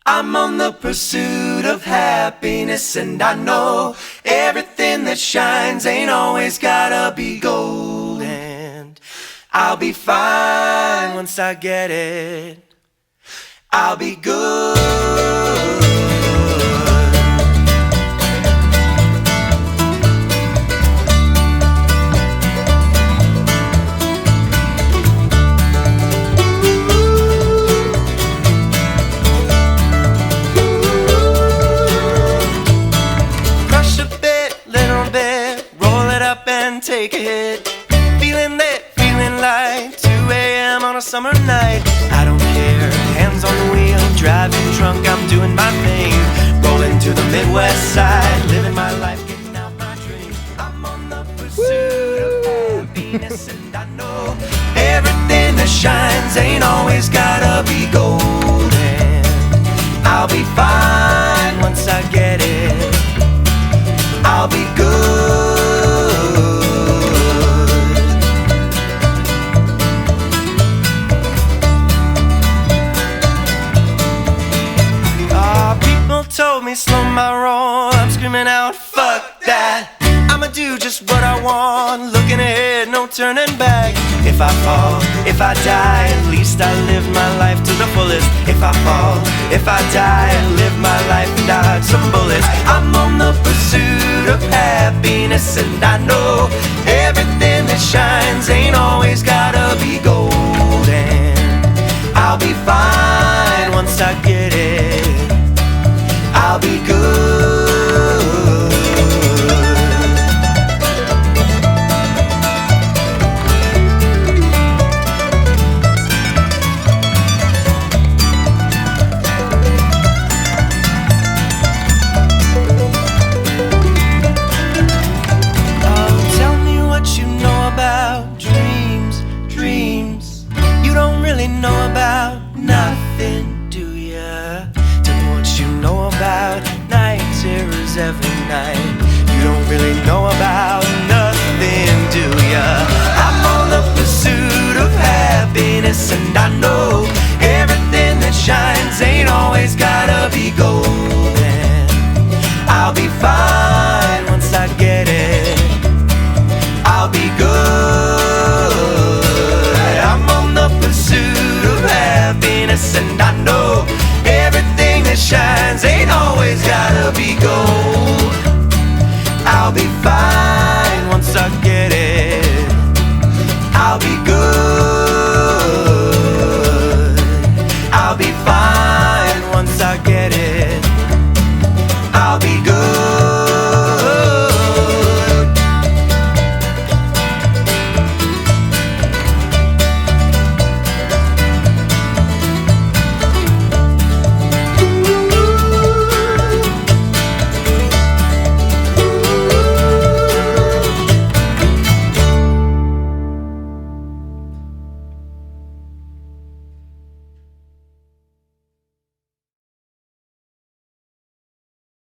I'm on the pursuit of happiness, and I know everything that shines ain't always gotta be gold. And I'll be fine once I get it. I'll be good. Take a hit, feeling like 2 a.m. on a summer night. I don't care, hands on the wheel, driving drunk, I'm doing my thing. Rolling to the Midwest side, living my life, getting out my dreams. I'm on the pursuit of happiness, and I know everything that shines ain't always gotta be gold. And I'll be fine once I get it. I'll be good. Told me slow my roll, I'm screaming out, fuck that. I'ma do just what I want, looking ahead, no turning back. If I fall, if I die, at least I live my life to the fullest. If I fall, if I die, I live my life and dodge some bullets. I'm on the pursuit of happiness, and I know everything that shines ain't always gotta be gold. And I'll be fine once I get it. I'll be good. Oh, tell me what you know about dreams, dreams. You don't really know about nothing, do ya? Know about night terrors every night. You don't really know about nothing, do ya? I'm on the pursuit of happiness, and I know everything that shines ain't always gotta be gold. And I'll be fine once I get it. I'll be good. I'm on the pursuit of happiness, and I know everything that shines ain't always gotta be gold. I'll be fine.